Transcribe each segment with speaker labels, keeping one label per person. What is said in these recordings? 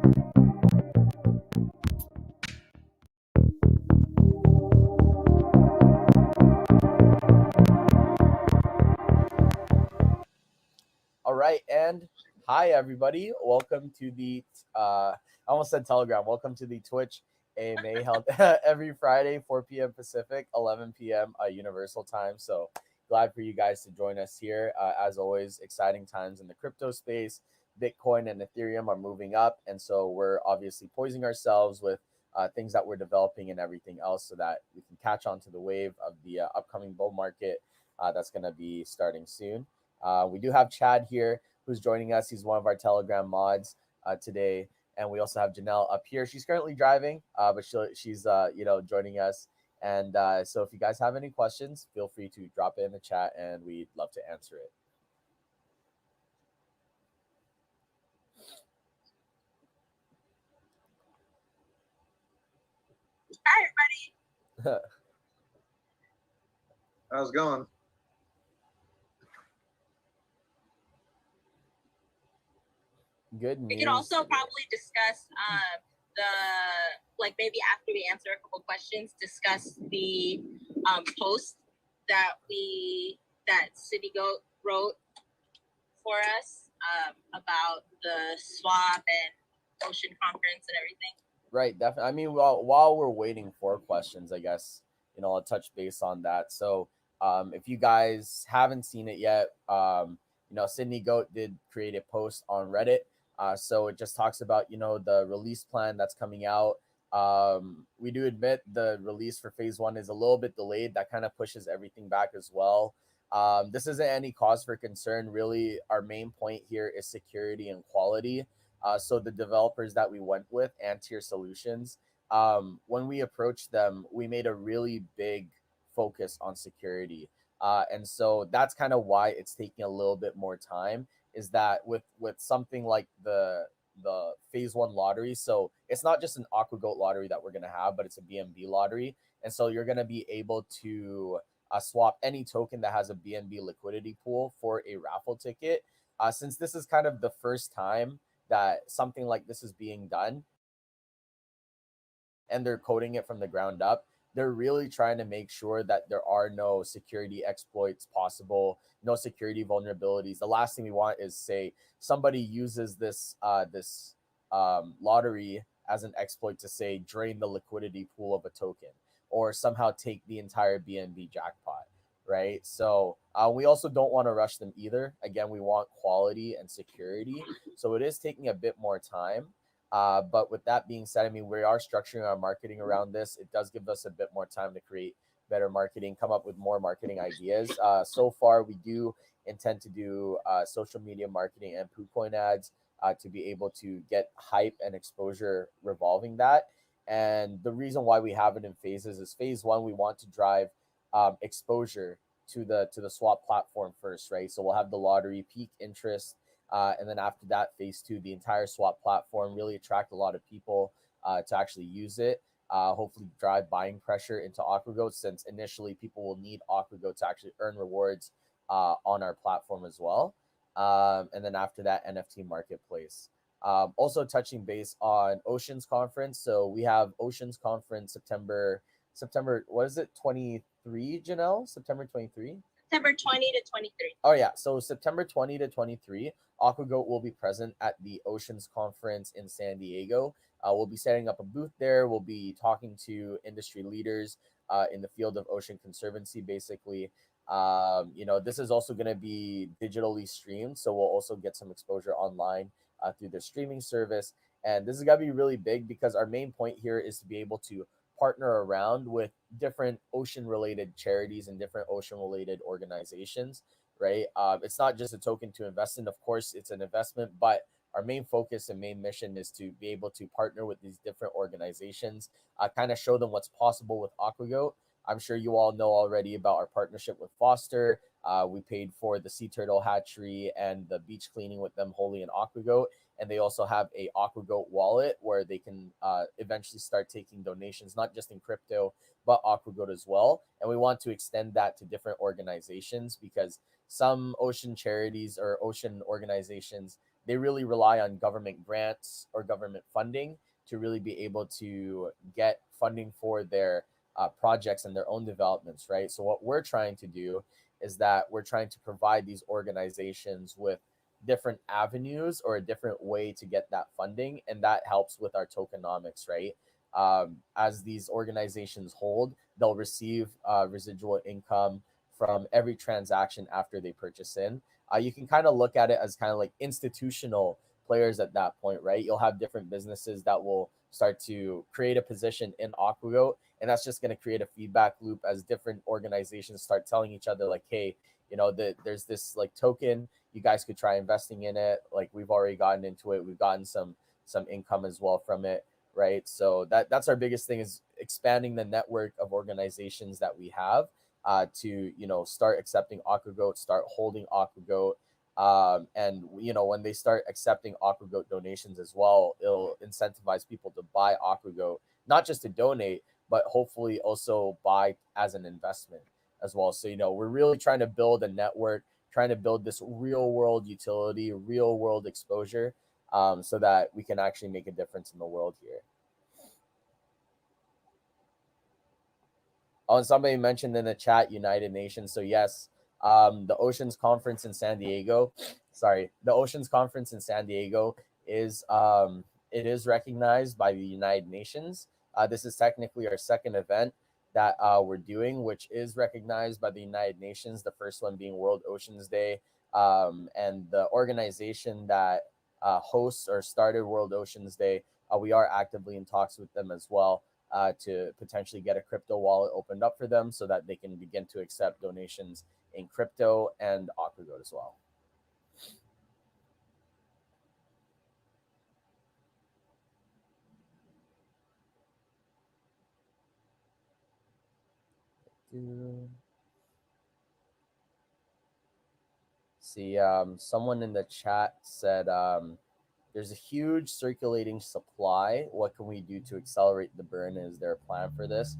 Speaker 1: All right, and hi everybody. Welcome to the I almost said Telegram. Welcome to the Twitch AMA held every Friday, 4 p.m. Pacific, 11 p.m. Universal time. So glad for you guys to join us here. As always, exciting times in the crypto space. Bitcoin and Ethereum are moving up, and so we're obviously poising ourselves with things that we're developing and everything else, so that we can catch on to the wave of the upcoming bull market that's going to be starting soon. We do have Chad here who's joining us. He's one of our Telegram mods today. And we also have Janelle up here. She's currently driving, but she's joining us. And so if you guys have any questions, feel free to drop it in the chat and we'd love to answer it.
Speaker 2: Hi, everybody.
Speaker 3: How's it going?
Speaker 1: Good news.
Speaker 2: We could also probably discuss maybe after we answer a couple questions, discuss the post that CityGoat wrote for us about the swap and Ocean conference and everything.
Speaker 1: Right, definitely. I mean, while we're waiting for questions, I guess, I'll touch base on that. So if you guys haven't seen it yet, Sydney Goat did create a post on Reddit. So it just talks about, the release plan that's coming out. We do admit the release for phase 1 is a little bit delayed. That kind of pushes everything back as well. This isn't any cause for concern. Really, our main point here is security and quality. So the developers that we went with, Antier Solutions, when we approached them, we made a really big focus on security. And so that's kind of why it's taking a little bit more time, is that with something like the phase 1 lottery, so it's not just an Aquagoat lottery that we're going to have, but it's a BNB lottery. And so you're going to be able to swap any token that has a BNB liquidity pool for a raffle ticket. Since this is kind of the first time that something like this is being done and they're coding it from the ground up, they're really trying to make sure that there are no security exploits possible, no security vulnerabilities. The last thing we want is, say, somebody uses this lottery as an exploit to, say, drain the liquidity pool of a token or somehow take the entire BNB jackpot, right? So we also don't want to rush them either. Again, we want quality and security. So it is taking a bit more time. But with that being said, I mean, we are structuring our marketing around this. It does give us a bit more time to create better marketing, come up with more marketing ideas. So far, we do intend to do social media marketing and PooCoin ads to be able to get hype and exposure revolving that. And the reason why we have it in phases is phase 1, we want to drive exposure to the swap platform first, right? So we'll have the lottery, peak interest. And then after that, phase 2, the entire swap platform, really attract a lot of people to actually use it. Hopefully drive buying pressure into Aquagoat, since initially people will need Aquagoat to actually earn rewards on our platform as well. And then after that, NFT marketplace. Also touching base on Oceans Conference. So we have Oceans Conference September, what is it, 23, Janelle? September 23?
Speaker 2: September 20 to 23.
Speaker 1: Oh, yeah. So September 20 to 23, Aquagoat will be present at the Oceans Conference in San Diego. We'll be setting up a booth there. We'll be talking to industry leaders in the field of ocean conservancy, basically. This is also going to be digitally streamed, so we'll also get some exposure online through their streaming service. And this is going to be really big because our main point here is to be able to partner around with different ocean-related charities and different ocean-related organizations, right? It's not just a token to invest in. Of course, it's an investment, but our main focus and main mission is to be able to partner with these different organizations, kind of show them what's possible with Aquagoat. I'm sure you all know already about our partnership with Foster. We paid for the sea turtle hatchery and the beach cleaning with them wholly in Aquagoat. And they also have a Aquagoat wallet where they can eventually start taking donations, not just in crypto, but Aquagoat as well. And we want to extend that to different organizations because some ocean charities or ocean organizations they really rely on government grants or government funding to really be able to get funding for their projects and their own developments, right? So what we're trying to do is that we're trying to provide these organizations with different avenues or a different way to get that funding, and that helps with our tokenomics, right? As these organizations hold, they'll receive residual income from every transaction after they purchase in. You can kind of look at it as kind of like institutional players at that point, right? You'll have different businesses that will start to create a position in Aquagoat, and that's just going to create a feedback loop as different organizations start telling each other like, hey, you know, there's this like token, you guys could try investing in it. Like we've already gotten into it, we've gotten some income as well from it, right? So that's our biggest thing, is expanding the network of organizations that we have to, you know, start accepting Aquagoat, start holding Aquagoat. And, you know, when they start accepting Aquagoat donations as well, it'll incentivize people to buy Aquagoat, not just to donate, but hopefully also buy as an investment as well. So, you know, we're really trying to build a network, trying to build this real world utility, real world exposure, so that we can actually make a difference in the world here. Oh, and somebody mentioned in the chat United Nations. So yes, the Oceans Conference in San Diego, the Oceans Conference in San Diego is it is recognized by the United Nations. This is technically our second event that we're doing, which is recognized by the United Nations. The first one being World Oceans Day, and the organization that hosts or started World Oceans Day, we are actively in talks with them as well. To potentially get a crypto wallet opened up for them so that they can begin to accept donations in crypto and Aquagoat as well. See, someone in the chat said, there's a huge circulating supply. What can we do to accelerate the burn? Is there a plan for this?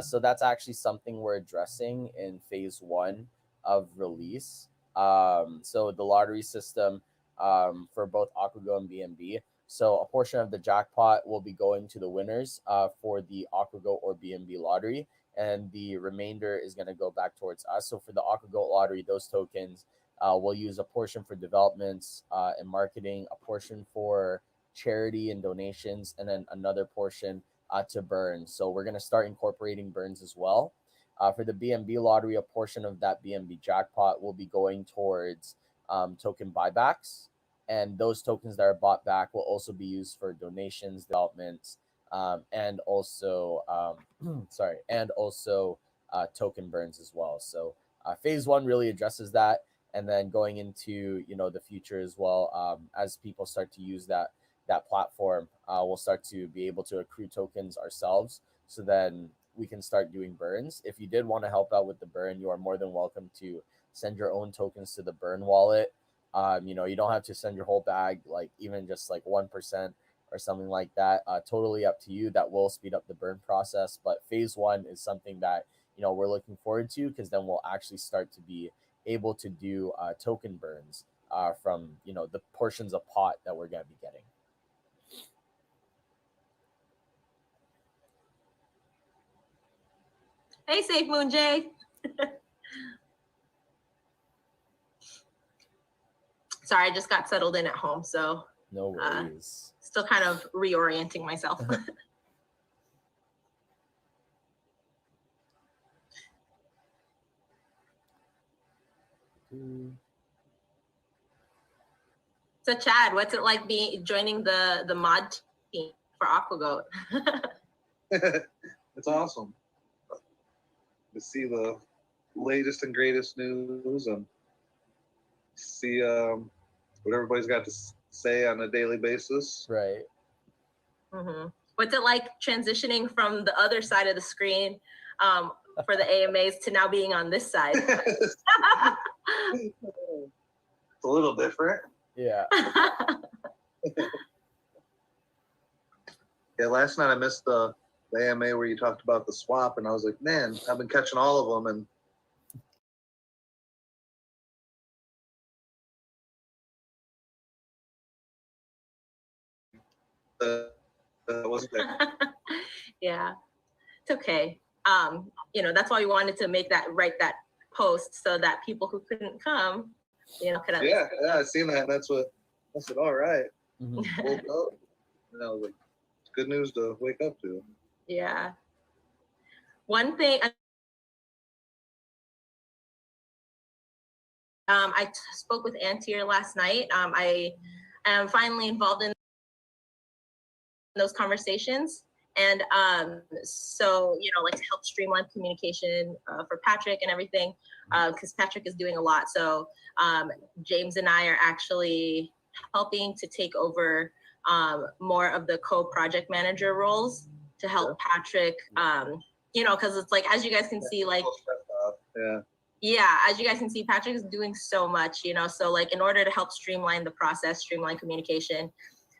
Speaker 1: So that's actually something we're addressing in phase 1 of release. So the lottery system for both Aquagoat and BNB. So a portion of the jackpot will be going to the winners for the Aquagoat or BNB lottery, and the remainder is going to go back towards us. So for the Aquagoat lottery, those tokens, we'll use a portion for developments and marketing, a portion for charity and donations, and then another portion to burn. So we're going to start incorporating burns as well. For the BNB lottery, a portion of that BNB jackpot will be going towards token buybacks. And those tokens that are bought back will also be used for donations, developments, and also, token burns as well. So phase 1 really addresses that. And then going into, you know, the future as well, as people start to use that platform, we'll start to be able to accrue tokens ourselves. So then we can start doing burns. If you did want to help out with the burn, you are more than welcome to send your own tokens to the burn wallet. You know, you don't have to send your whole bag, like even just like 1% or something like that. Totally up to you. That will speed up the burn process. But phase 1 is something that, you know, we're looking forward to, because then we'll actually start to be able to do token burns from, you know, the portions of pot that we're going to be getting.
Speaker 2: Hey, Safemoon Jay. Sorry, I just got settled in at home, so
Speaker 1: no worries.
Speaker 2: Still kind of reorienting myself. So Chad, what's it like joining the mod team for Aquagoat?
Speaker 3: It's awesome to see the latest and greatest news and see what everybody's got to say on a daily basis.
Speaker 1: Right.
Speaker 2: Mm-hmm. What's it like transitioning from the other side of the screen for the AMAs to now being on this side?
Speaker 3: It's a little different.
Speaker 1: Yeah.
Speaker 3: Yeah, last night I missed the AMA where you talked about the swap, and I was like, man, I've been catching all of them, and wasn't there.
Speaker 2: Yeah, it's okay. That's why we wanted to write that post so that people who couldn't come, could at least.
Speaker 3: Yeah, I seen that. That's what I said. All right,
Speaker 1: Mhm.
Speaker 3: woke up. And I was like, it's good news to wake up to.
Speaker 2: Yeah. One thing. I spoke with Antier last night. I am finally involved in those conversations. And so, to help streamline communication for Patrick and everything, because Patrick is doing a lot. So James and I are actually helping to take over more of the co-project manager roles to help Patrick, because it's like, as you guys can see, like, as you guys can see, Patrick is doing so much, so like in order to help streamline the process, streamline communication,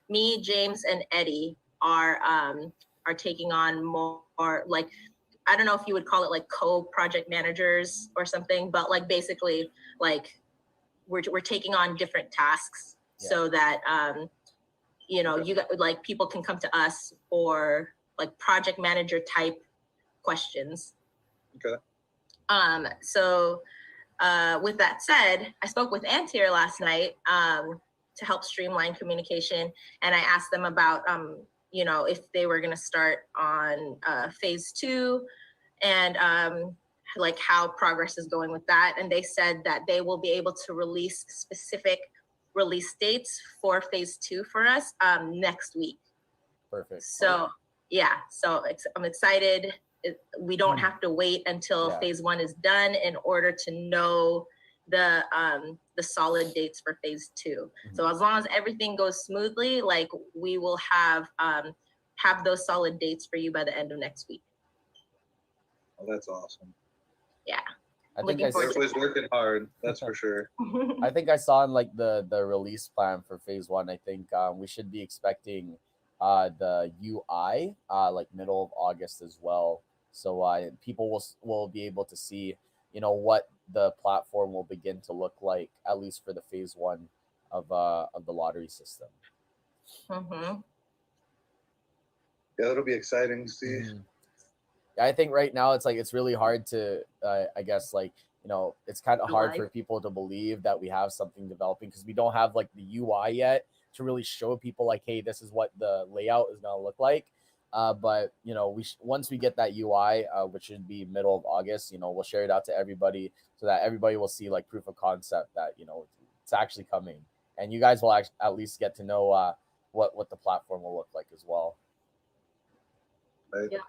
Speaker 2: me, James, and Eddie are taking on more, like, I don't know if you would call it like co-project managers or something, but like basically like we're taking on different tasks so that you got, like, people can come to us for like project manager type questions.
Speaker 3: Okay.
Speaker 2: So with that said, I spoke with Antier last night to help streamline communication, and I asked them about if they were going to start on phase 2 and like how progress is going with that. And they said that they will be able to release specific release dates for phase 2 for us next week.
Speaker 1: Perfect.
Speaker 2: So so I'm excited. We don't have to wait until phase 1 is done in order to know the solid dates for phase 2. So as long as everything goes smoothly, like, we will have those solid dates for you by the end of next week.
Speaker 3: Oh, that's awesome.
Speaker 2: Yeah.
Speaker 1: I think
Speaker 3: everybody's working hard. That's for sure.
Speaker 1: I think I saw in like the release plan for phase 1. I think we should be expecting the UI like middle of August as well. So people will be able to see, what the platform will begin to look like, at least for the phase 1 of the lottery system.
Speaker 3: Yeah, it'll be exciting to see.
Speaker 1: Mm-hmm. I think right now it's really hard to I guess, like, it's kind of hard for people to believe that we have something developing because we don't have like the UI yet to really show people like, hey, this is what the layout is going to look like. But once we get that UI, which should be middle of August, we'll share it out to everybody so that everybody will see like proof of concept that it's actually coming, and you guys will at least get to know what the platform will look like as well.
Speaker 3: Right. Yeah.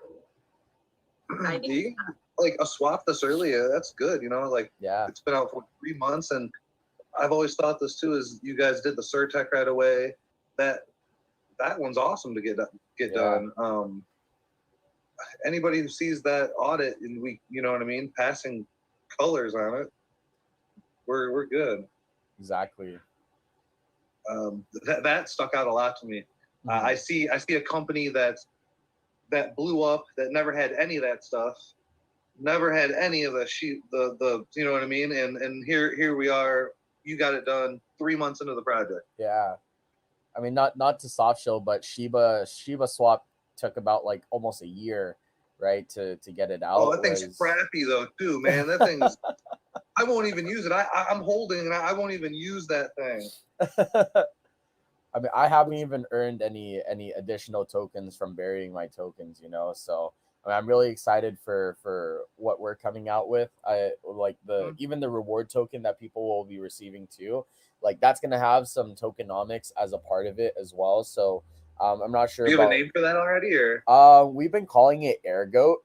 Speaker 3: Like a swap this early, that's good. Like, it's been out for 3 months, and I've always thought this too. Is you guys did the Surtech right away? That one's awesome to get done. Anybody who sees that audit and we, what I mean, passing colors on it, we're good.
Speaker 1: Exactly.
Speaker 3: That stuck out a lot to me. I see a company that blew up, that never had any of that stuff, never had any of the you know what I mean? And here we are, you got it done 3 months into the project.
Speaker 1: Yeah. I mean, not to soft show, but Shiba swap took about like almost a year, right, to get it out.
Speaker 3: Oh, that thing's crappy though too, man. That thing's I won't even use it. I'm holding and I won't even use that thing.
Speaker 1: I mean, I haven't even earned any additional tokens from burying my tokens, so I mean, I'm really excited for what we're coming out with. I like even the reward token that people will be receiving too. Like, that's gonna have some tokenomics as a part of it as well. So I'm not sure.
Speaker 3: Do you have a name for that already, or?
Speaker 1: We've been calling it Airgoat.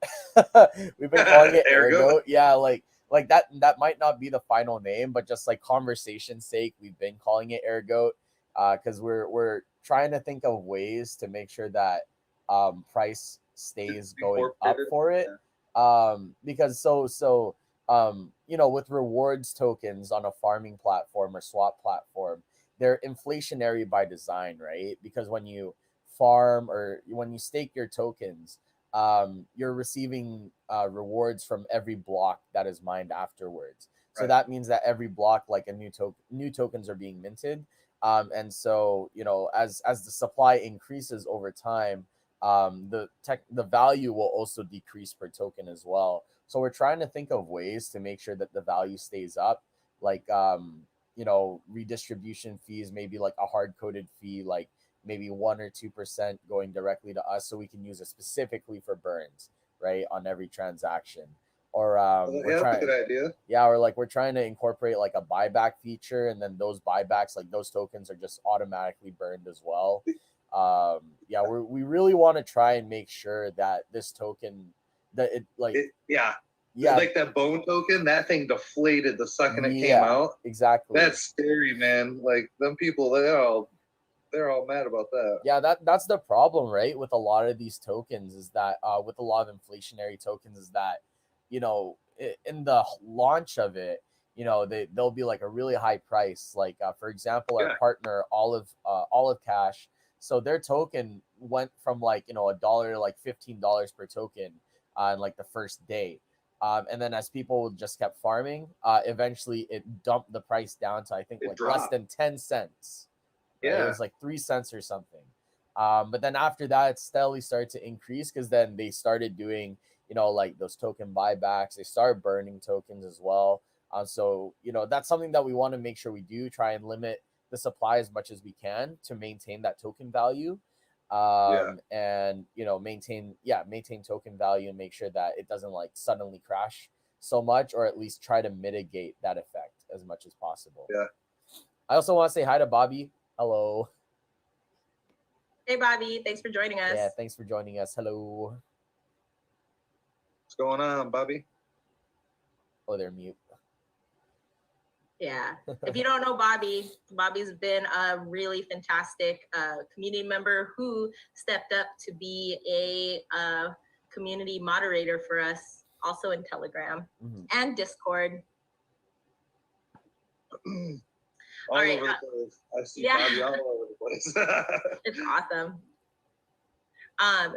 Speaker 1: We've been calling it Airgoat. Yeah, like that might not be the final name, but just like conversation's sake, we've been calling it Airgoat. Because we're trying to think of ways to make sure that price stays going up for it. Because with rewards tokens on a farming platform or swap platform, they're inflationary by design, right? Because when you farm or when you stake your tokens, you're receiving rewards from every block that is mined afterwards. So that means that every block, like a new tokens are being minted. And so, you know, as the supply increases over time, the value will also decrease per token as well. So we're trying to think of ways to make sure that the value stays up, like you know, redistribution fees, maybe like a hard coded fee, like maybe 1 or 2% going directly to us, so we can use it specifically for burns, right, on every transaction. Or we're
Speaker 3: that's
Speaker 1: trying,
Speaker 3: a good idea.
Speaker 1: yeah, or like we're trying to incorporate like a buyback feature, and then those buybacks, like those tokens, are just automatically burned as well. Yeah, we really want to try and make sure that this token, that it like
Speaker 3: yeah,
Speaker 1: yeah,
Speaker 3: like that bone token, that thing deflated the second it came out.
Speaker 1: Exactly.
Speaker 3: That's scary, man. Like them people, they're all mad about that.
Speaker 1: Yeah, that's the problem, right? With a lot of these tokens is that with a lot of inflationary tokens is that, you know, in the launch of it, you know, they'll be like a really high price. Like for example, our partner Olive Cash, so their token went from like, you know, $1 to like $15 per token on like the first day. And then as people just kept farming, eventually it dumped the price down to, I think, like less than 10 cents. Right? Yeah, it was like 3 cents or something. But then after that, it steadily started to increase, because then they started doing, you know, like those token buybacks. They started burning tokens as well. So, you know, that's something that we want to make sure we do, try and limit the supply as much as we can to maintain that token value. And, you know, maintain token value and make sure that it doesn't like suddenly crash so much, or at least try to mitigate that effect as much as possible.
Speaker 3: Yeah.
Speaker 1: I also want to say hi to Bobby. Hello.
Speaker 2: Hey, Bobby. Thanks for joining us.
Speaker 1: Yeah, thanks for joining us. Hello.
Speaker 3: What's going on, Bobby?
Speaker 1: Oh, they're mute.
Speaker 2: Yeah. If you don't know Bobby, Bobby's been a really fantastic community member who stepped up to be a community moderator for us, also in Telegram and Discord.
Speaker 3: All right, over the place. I see Bobby all over the place.
Speaker 2: It's awesome.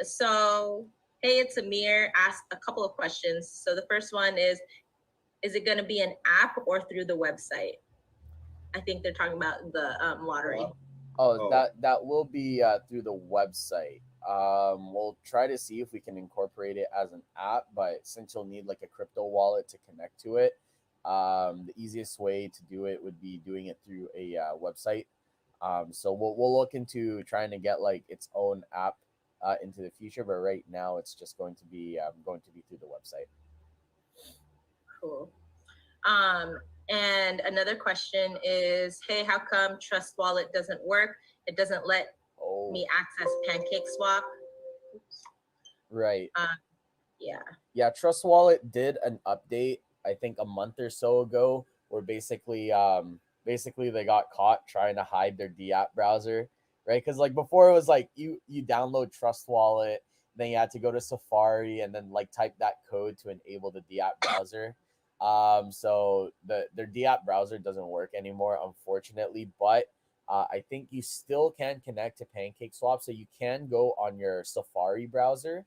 Speaker 2: So, hey, it's Amir. Asked a couple of questions. So the first one is it going to be an app or through the website? I think they're talking about the lottery.
Speaker 1: That will be through the website. We'll try to see if we can incorporate it as an app, but since you'll need like a crypto wallet to connect to it, the easiest way to do it would be doing it through a website. So we'll look into trying to get like its own app into the future, but right now it's just going to be through the website.
Speaker 2: Cool. And another question is, hey, how come Trust Wallet doesn't work? It doesn't let me access PancakeSwap.
Speaker 1: Right.
Speaker 2: Yeah.
Speaker 1: Yeah, Trust Wallet did an update, I think a month or so ago, where basically they got caught trying to hide their DApp browser, right? Because like before it was like you download Trust Wallet, then you had to go to Safari and then like type that code to enable the DApp browser. So their DApp browser doesn't work anymore, unfortunately, but I think you still can connect to PancakeSwap, so you can go on your Safari browser,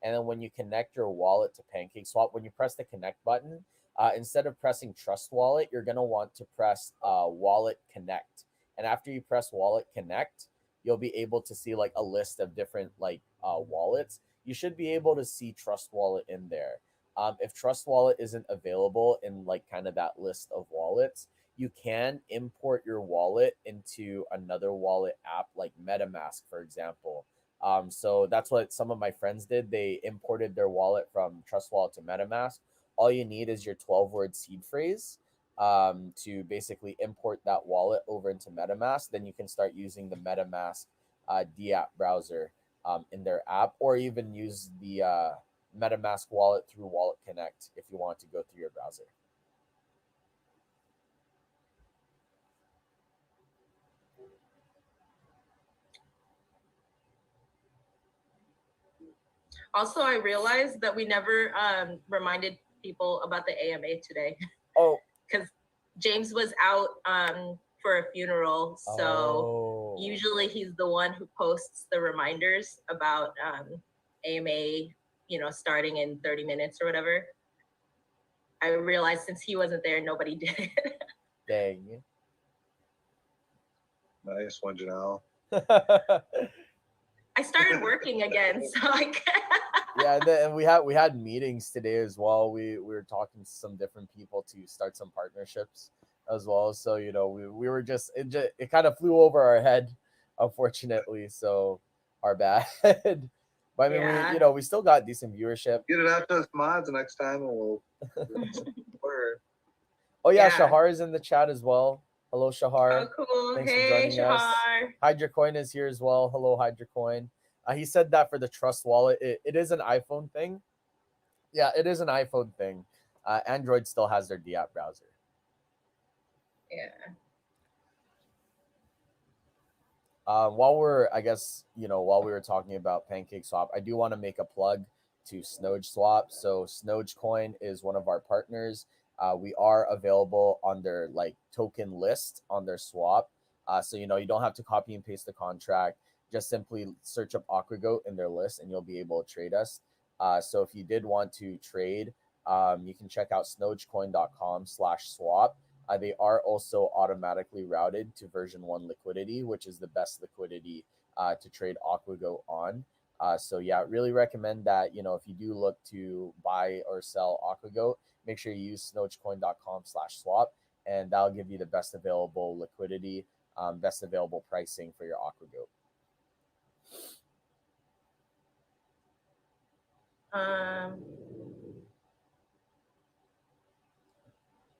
Speaker 1: and then when you connect your wallet to PancakeSwap, when you press the connect button, instead of pressing Trust Wallet, you're gonna want to press Wallet Connect, and after you press Wallet Connect, you'll be able to see like a list of different like wallets. You should be able to see Trust Wallet in there. If Trust Wallet isn't available in like kind of that list of wallets, you can import your wallet into another wallet app like MetaMask, for example. So that's what some of my friends did. They imported their wallet from Trust Wallet to MetaMask. All you need is your 12-word seed phrase to basically import that wallet over into MetaMask. Then you can start using the MetaMask DApp browser in their app, or even use the MetaMask wallet through Wallet Connect if you want to go through your browser.
Speaker 2: Also, I realized that we never reminded people about the AMA today.
Speaker 1: Oh,
Speaker 2: because James was out for a funeral, so usually he's the one who posts the reminders about AMA, you know, starting in 30 minutes or whatever. I realized since he wasn't there, nobody did it.
Speaker 1: Dang.
Speaker 3: Nice one, Janelle.
Speaker 2: I started working again, so I can't.
Speaker 1: Yeah, and we had meetings today as well. We were talking to some different people to start some partnerships as well. So we were just it kind of flew over our head, unfortunately. So our bad. But I mean, we still got decent viewership.
Speaker 3: Get it out to us mods next time, and we'll.
Speaker 1: Oh yeah, Shahar is in the chat as well. Hello, Shahar.
Speaker 2: Oh, cool.
Speaker 1: Thanks
Speaker 2: hey,
Speaker 1: for joining
Speaker 2: Shahar.
Speaker 1: us. Hydrocoin is here as well. Hello, Hydrocoin. He said that for the Trust Wallet, it is an iPhone thing. Yeah, it is an iPhone thing. Android still has their D-app browser.
Speaker 2: Yeah.
Speaker 1: While we were talking about PancakeSwap, I do want to make a plug to SnogeSwap. So SnogeCoin is one of our partners. We are available on their token list on their swap. So you don't have to copy and paste the contract. Just simply search up Aquagoat in their list, and you'll be able to trade us. So if you did want to trade, you can check out snogecoin.com/swap. They are also automatically routed to version 1 liquidity, which is the best liquidity to trade Aquagoat on. So yeah, really recommend that, if you do look to buy or sell Aquagoat, make sure you use snogecoin.com/swap, and that'll give you the best available liquidity, best available pricing for your Aquagoat.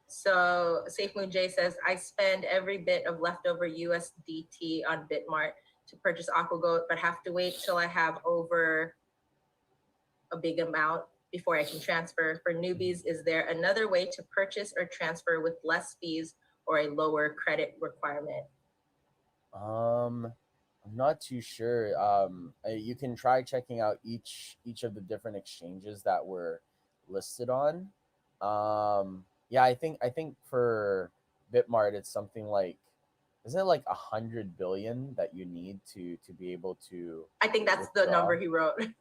Speaker 2: So Safemoon J says, I spend every bit of leftover USDT on Bitmart to purchase Aquagoat, but have to wait till I have over a big amount before I can transfer. For newbies, is there another way to purchase or transfer with less fees or a lower credit requirement?
Speaker 1: I'm not too sure. You can try checking out each of the different exchanges that were listed on. Yeah, I think for Bitmart it's something like, isn't it like 100 billion that you need to be able to?
Speaker 2: I think that's withdraw. The number he wrote. It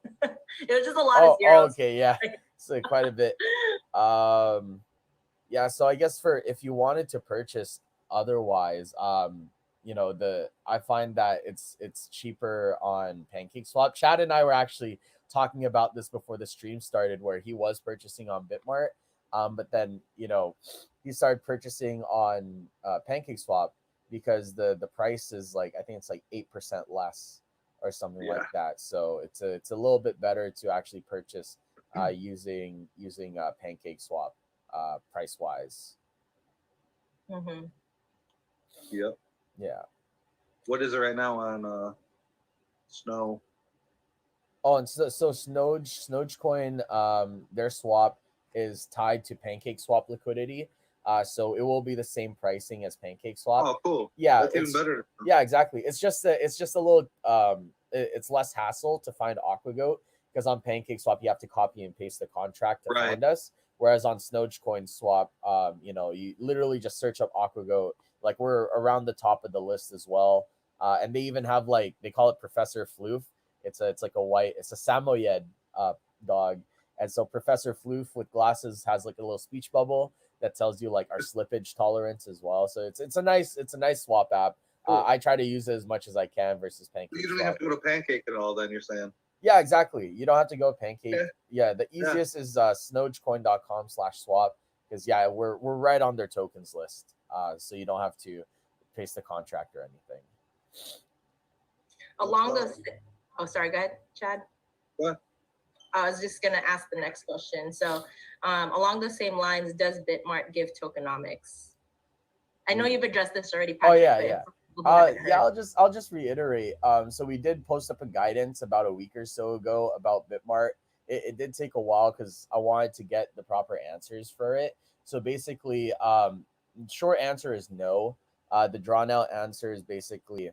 Speaker 2: was just a lot of zeros.
Speaker 1: Oh, okay, yeah, so quite a bit. Yeah, so I guess if you wanted to purchase otherwise, I find that it's cheaper on PancakeSwap. Chad and I were actually talking about this before the stream started, where he was purchasing on Bitmart, but then he started purchasing on PancakeSwap because the price is I think it's 8% less or something like that. So it's a little bit better to actually purchase using PancakeSwap price wise.
Speaker 2: Mm-hmm.
Speaker 3: Yep.
Speaker 1: Yeah.
Speaker 3: What is it right now on Snow?
Speaker 1: Oh, and so SnogeCoin, their swap is tied to PancakeSwap liquidity. So it will be the same pricing as PancakeSwap.
Speaker 3: Oh, cool.
Speaker 1: Yeah,
Speaker 3: that's even better.
Speaker 1: Yeah, exactly. It's just a little it's less hassle to find Aquagoat, because on PancakeSwap you have to copy and paste the contract to find us. Whereas on SnogeCoin Swap, you literally just search up Aquagoat. We're around the top of the list as well. And they even have they call it Professor Floof. It's a Samoyed dog. And so Professor Floof with glasses has a little speech bubble that tells you our slippage tolerance as well. So it's a nice swap app. Cool. I try to use it as much as I can versus Pancake.
Speaker 3: You don't have to go to Pancake at all, then you're saying?
Speaker 1: Yeah, exactly. You don't have to go Pancake. Yeah, the easiest is snogecoin.com/swap, because we're right on their tokens list. So you don't have to paste the contract or anything.
Speaker 2: Along those, sorry, go ahead, Chad.
Speaker 3: What?
Speaker 2: I was just gonna ask the next question. So, along the same lines, does Bitmart give tokenomics? I know you've addressed this already, Patrick.
Speaker 1: I'll just reiterate. So we did post up a guidance about a week or so ago about Bitmart. It did take a while because I wanted to get the proper answers for it. So basically, short answer is no. The drawn out answer is basically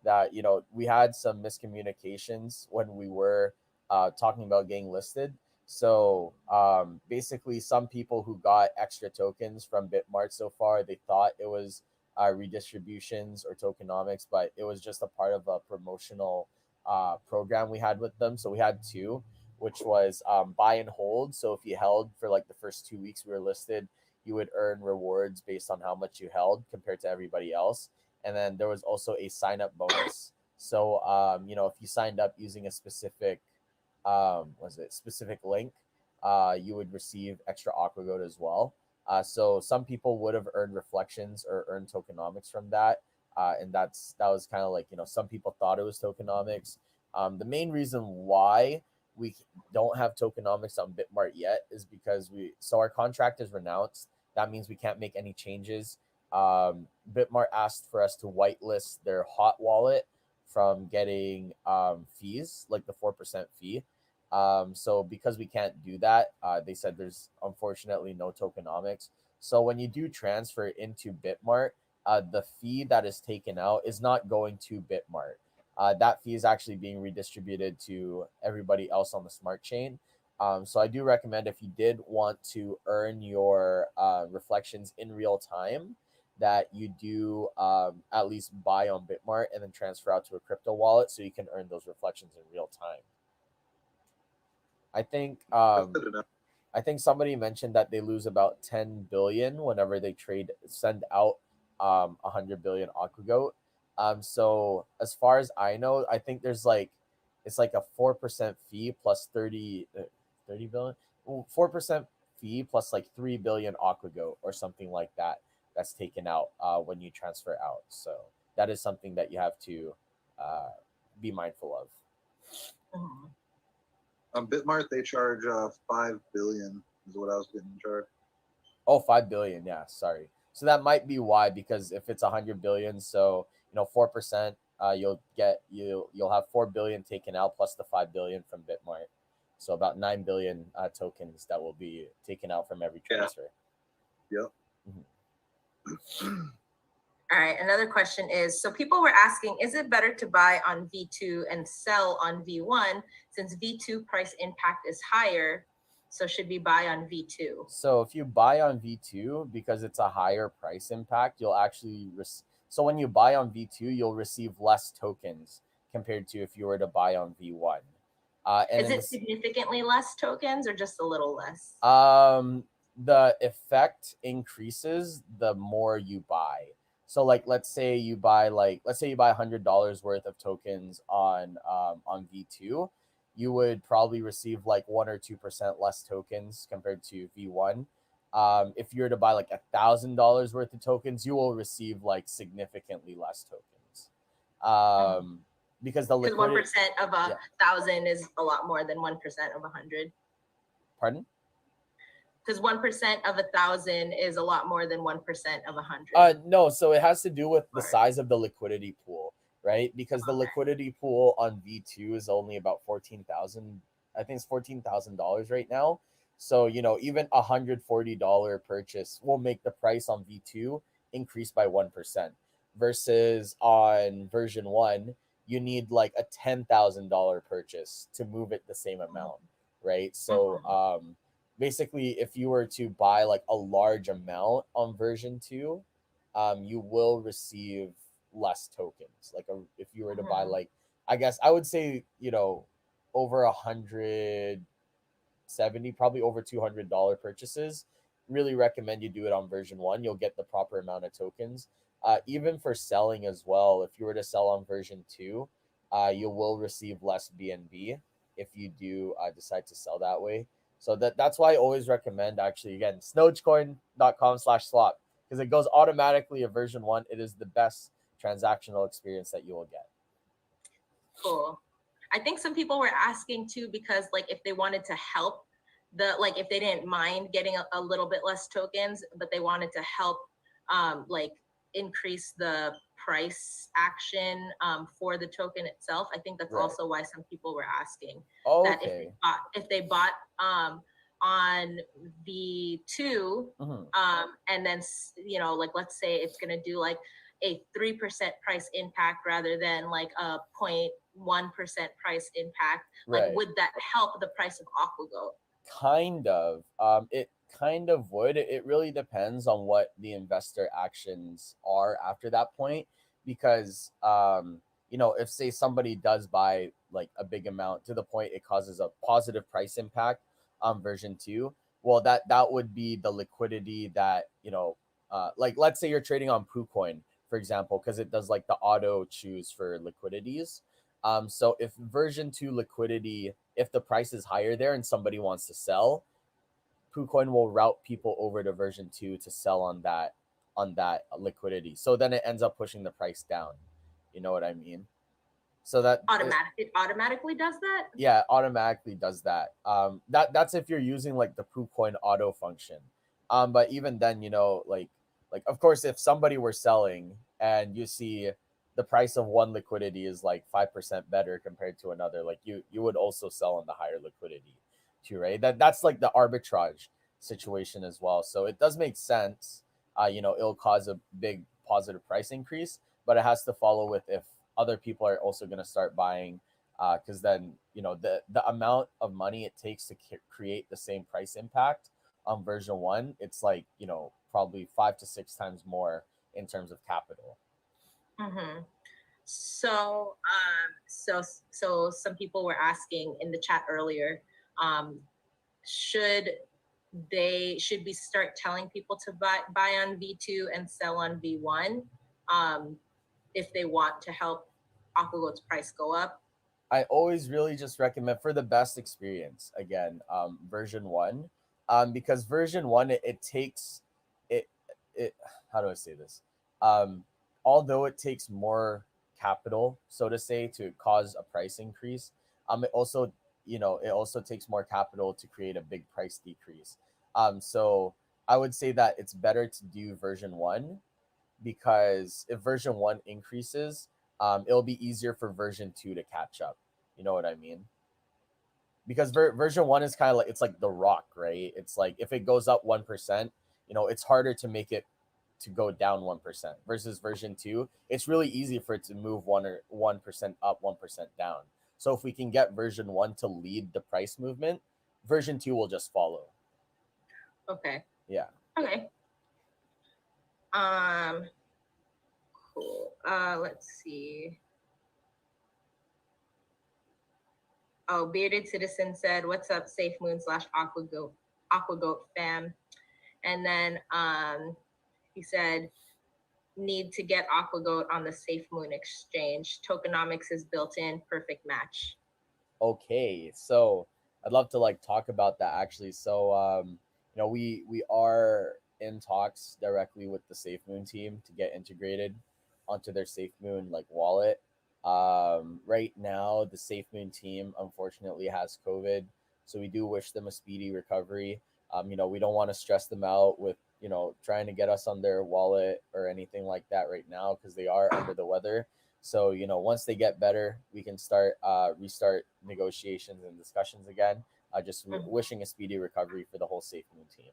Speaker 1: that we had some miscommunications when we were talking about getting listed. So basically, some people who got extra tokens from Bitmart so far, they thought it was redistributions or tokenomics, but it was just a part of a promotional program we had with them. So we had two, which was buy and hold. So if you held for the first 2 weeks we were listed, you would earn rewards based on how much you held compared to everybody else. and then there was also a sign up bonus. So you know, if you signed up using a specific specific link, you would receive extra Aquagoat as well. So some people would have earned reflections or earned tokenomics from that. And that was kind of like, you know, some people thought it was tokenomics. The main reason why we don't have tokenomics on Bitmart yet is because our contract is renounced. That means we can't make any changes. Bitmart asked for us to whitelist their hot wallet from getting fees, like the 4% fee. So because we can't do that, they said there's unfortunately no tokenomics. So when you do transfer into Bitmart, the fee that is taken out is not going to Bitmart. That fee is actually being redistributed to everybody else on the smart chain. So I do recommend, if you did want to earn your reflections in real time, that you do at least buy on Bitmart and then transfer out to a crypto wallet so you can earn those reflections in real time. I think somebody mentioned that they lose about 10 billion whenever they send out 100 billion Aquagoat. So as far as I know, I think there's it's like a 4% fee plus 30 billion, 4% fee plus like 3 billion Aquagoat or something like that. That's taken out when you transfer out. So that is something that you have to be mindful of.
Speaker 2: Mm-hmm.
Speaker 3: On Bitmart, they charge 5 billion is what I was getting charged.
Speaker 1: Oh, 5 billion. Yeah, sorry. So that might be why, because if it's 100 billion, so 4%, you'll have 4 billion taken out plus the 5 billion from Bitmart. So about 9 billion tokens that will be taken out from every transfer.
Speaker 3: Yeah. Yep.
Speaker 1: Mm-hmm.
Speaker 2: All right, another question is, so people were asking, is it better to buy on V2 and sell on V1 since V2 price impact is higher? So should we buy on V2?
Speaker 1: So if you buy on V2, because it's a higher price impact, you'll actually so when you buy on V2, you'll receive less tokens compared to if you were to buy on V1.
Speaker 2: Is it significantly less tokens or just a little less?
Speaker 1: The effect increases the more you buy. So let's say you buy $100 worth of tokens on V2, you would probably receive like 1 or 2% less tokens compared to V1. If you were to buy like $1,000 worth of tokens, you will receive like significantly less tokens. Because the liquidity,
Speaker 2: 1% of 1,000 is a lot more than 1% of 100.
Speaker 1: Pardon?
Speaker 2: Because 1% of 1,000 is a lot more than 1% of 100.
Speaker 1: No, so it has to do with the size of the liquidity pool, right? Because the liquidity pool on V2 is only about 14,000. I think it's $14,000 right now. So even $140 purchase will make the price on V2 increase by 1%. Versus on version 1, you need like a $10,000 purchase to move it the same amount, right? So basically, if you were to buy like a large amount on version 2, you will receive less tokens. Like if you were to buy I guess I would say over 170, probably over $200 purchases. Really recommend you do it on version 1. You'll get the proper amount of tokens. Even for selling as well, if you were to sell on version 2, you will receive less BNB if you do decide to sell that way. So that's why I always recommend, actually, again, snogecoin.com/swap, because it goes automatically a version 1. It is the best transactional experience that you will get.
Speaker 2: Cool. I think some people were asking too, because if they wanted to help if they didn't mind getting a little bit less tokens, but they wanted to help increase the price action for the token itself. I think that's also why some people were asking that if they bought on V2 and then let's say it's going to do like a 3% price impact rather than like a 0.1% price impact, would that help the price of Aquagoat?
Speaker 1: Kind of. It kind of would. It really depends on what the investor actions are after that point, because if say somebody does buy like a big amount to the point it causes a positive price impact on version 2, well that would be the liquidity that let's say you're trading on PooCoin, for example, because it does like the auto choose for liquidities. So if version 2 liquidity, if the price is higher there and somebody wants to sell, KuCoin will route people over to version 2 to sell on that liquidity. So then it ends up pushing the price down. You know what I mean? So that
Speaker 2: it automatically does that?
Speaker 1: Yeah, it automatically does that. That's if you're using like the KuCoin auto function. But even then, you know, like of course, if somebody were selling and you see the price of one liquidity is like 5% better compared to another, like you would also sell on the higher liquidity too, right? That's like the arbitrage situation as well. So it does make sense. You know, it'll cause a big positive price increase, but it has to follow with if other people are also going to start buying, because then, you know, the amount of money it takes to create the same price impact on version 1, it's like, you know, probably 5 to 6 times more in terms of capital.
Speaker 2: Mm-hmm. So some people were asking in the chat earlier, should we start telling people to buy on V2 and sell on V1 if they want to help Aquagoat's price go up?
Speaker 1: I always really just recommend, for the best experience, again, version 1, because version 1, it takes it how do I say this? Although it takes more capital, so to say, to cause a price increase, it also, you know, it also takes more capital to create a big price decrease. So I would say that it's better to do version 1, because if version 1 increases, it'll be easier for version 2 to catch up. You know what I mean? Because version 1 is kind of like, it's like the rock, right? It's like if it goes up 1%, you know, it's harder to make it to go down 1%, versus version 2, it's really easy for it to move 1% up, 1% down. So if we can get version 1 to lead the price movement, version 2 will just follow.
Speaker 2: Okay.
Speaker 1: Yeah.
Speaker 2: Okay. Cool. Let's see. Oh, Bearded Citizen said, "What's up, Safemoon / Aquagoat fam?" And then he said, "Need to get Aquagoat on the Safemoon exchange. Tokenomics is built in, perfect match."
Speaker 1: Okay, so I'd love to like talk about that actually. So you know, we are in talks directly with the Safemoon team to get integrated onto their Safemoon like wallet. Right now, the Safemoon team unfortunately has COVID, so we do wish them a speedy recovery. You know, we don't want to stress them out with, you know, trying to get us on their wallet or anything like that right now, because they are under the weather. So, you know, once they get better, we can restart negotiations and discussions again. Just wishing a speedy recovery for the whole Safemoon team.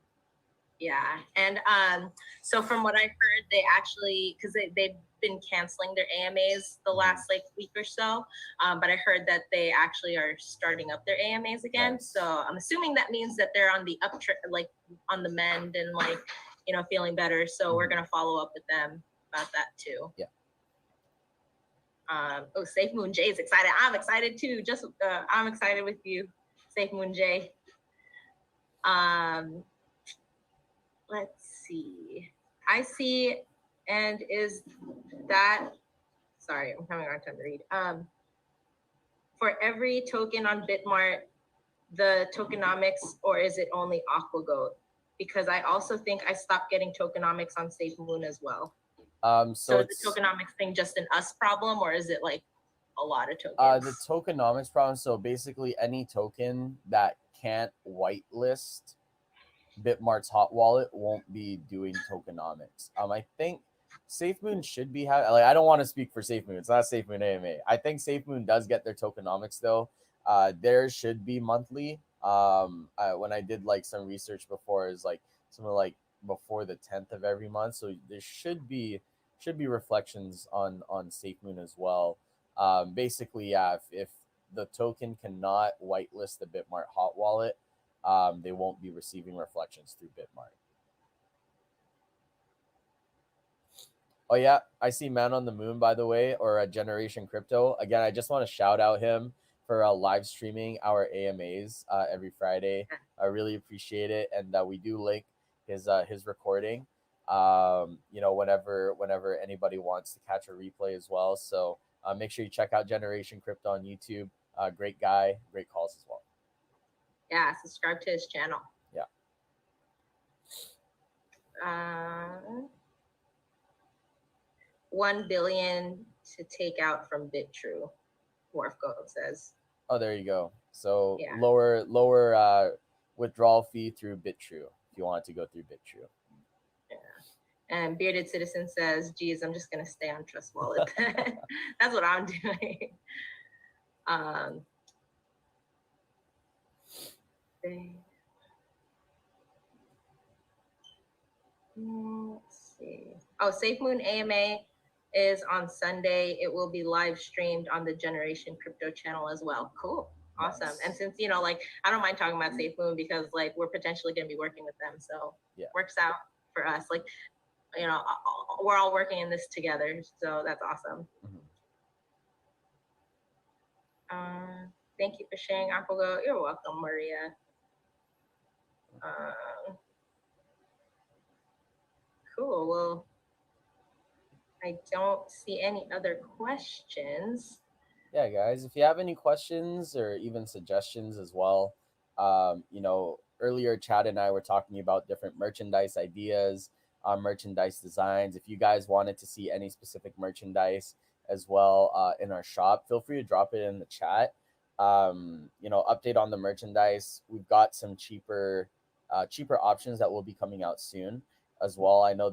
Speaker 2: Yeah, and so from what I heard, they actually, because they've been canceling their AMAs the last like week or so, but I heard that they actually are starting up their AMAs again. Nice. So I'm assuming that means that they're on the like on the mend and like, you know, feeling better. So we're gonna follow up with them about that too.
Speaker 1: Yeah.
Speaker 2: Oh, Safemoon Jay is excited. I'm excited too. Just I'm excited with you, Safemoon Jay. Let's see. I see, and is that, sorry, I'm having a hard time to read. For every token on Bitmart, the tokenomics, or is it only Aquagoat? Because I also think I stopped getting tokenomics on SafeMoon as well. So is the tokenomics thing just an us problem, or is it like a lot of tokens?
Speaker 1: The tokenomics problem. So basically, any token that can't whitelist Bitmart's hot wallet won't be doing tokenomics. I think SafeMoon should be having, like, I don't want to speak for SafeMoon. It's not SafeMoon AMA. I think SafeMoon does get their tokenomics though. There should be monthly. When I did like some research before, is like something like before the 10th of every month. So there should be reflections on SafeMoon as well. Basically, yeah, if the token cannot whitelist the Bitmart hot wallet, they won't be receiving reflections through Bitmark. Oh yeah, I see Man on the Moon, by the way, or a Generation Crypto. Again, I just want to shout out him for live streaming our AMAs every Friday. I really appreciate it, and we do link his recording. you know, whenever anybody wants to catch a replay as well. So make sure you check out Generation Crypto on YouTube. Great guy, great calls as well.
Speaker 2: Yeah, subscribe to his channel.
Speaker 1: Yeah.
Speaker 2: 1 billion to take out from BitTrue, Morphgoat says.
Speaker 1: Oh, there you go. So
Speaker 2: yeah.
Speaker 1: lower withdrawal fee through BitTrue if you want to go through BitTrue.
Speaker 2: Yeah. And Bearded Citizen says, geez, I'm just going to stay on Trust Wallet. That's what I'm doing. Let's see. Oh, Safemoon AMA is on Sunday. It will be live streamed on the Generation Crypto channel as well. Cool. Awesome. Nice. And since, you know, like, I don't mind talking about Safemoon because, like, we're potentially going to be working with them. So yeah, works out for us. Like, you know, we're all working in this together. So that's awesome. Thank you for sharing, Aquagoat. You're welcome, Maria. Cool. Well, I don't see any other questions.
Speaker 1: Yeah, guys, if you have any questions or even suggestions as well, you know, earlier Chad and I were talking about different merchandise ideas, merchandise designs. If you guys wanted to see any specific merchandise as well in our shop, feel free to drop it in the chat. You know, update on the merchandise. We've got some cheaper options that will be coming out soon as well. I know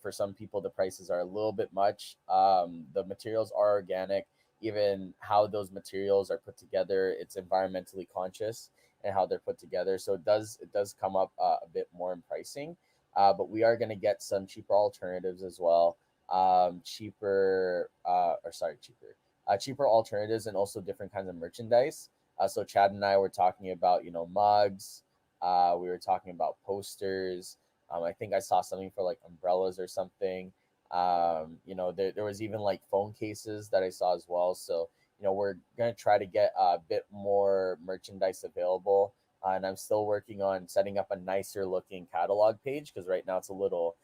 Speaker 1: for some people the prices are a little bit much. The materials are organic. Even how those materials are put together, it's environmentally conscious and how they're put together. So it does come up a bit more in pricing, but we are going to get some cheaper alternatives as well. Cheaper alternatives and also different kinds of merchandise. So Chad and I were talking about, you know, mugs. We were talking about posters. I think I saw something for like umbrellas or something. You know, there was even like phone cases that I saw as well. So, you know, we're going to try to get a bit more merchandise available. And I'm still working on setting up a nicer looking catalog page because right now it's a little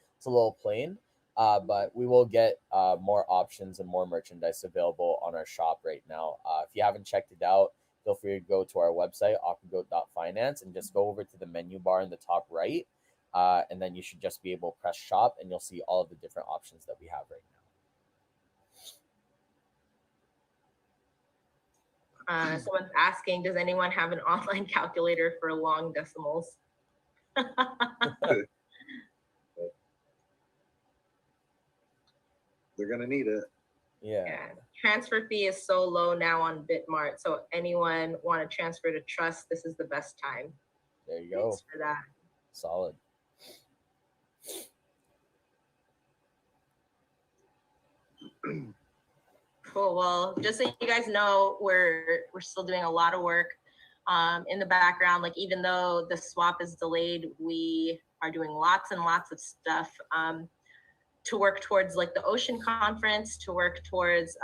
Speaker 1: plain. But we will get more options and more merchandise available on our shop right now. If you haven't checked it out, feel free to go to our website, aquagoat.finance, and just go over to the menu bar in the top right. And then you should just be able to press shop and you'll see all of the different options that we have right
Speaker 2: now. Someone's asking, does anyone have an online calculator for long decimals?
Speaker 3: They're going to need it.
Speaker 1: Yeah.
Speaker 2: Transfer fee is so low now on Bitmart. So anyone want to transfer to Trust, this is the best time.
Speaker 1: There you go.
Speaker 2: Thanks for that.
Speaker 1: Solid.
Speaker 2: Cool. Well, just so you guys know, we're still doing a lot of work in the background. Like, even though the swap is delayed, we are doing lots and lots of stuff to work towards like the Ocean Conference, to work towards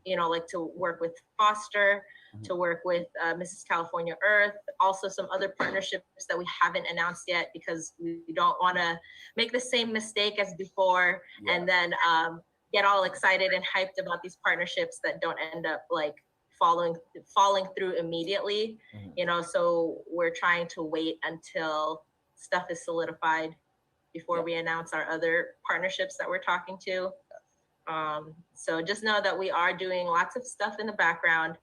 Speaker 2: you know, like to work with Foster, to work with Mrs. California Earth, also some other partnerships that we haven't announced yet because we don't want to make the same mistake as before and then get all excited and hyped about these partnerships that don't end up like falling through immediately. You know, so we're trying to wait until stuff is solidified before we announce our other partnerships that we're talking to. So just know that we are doing lots of stuff in the background.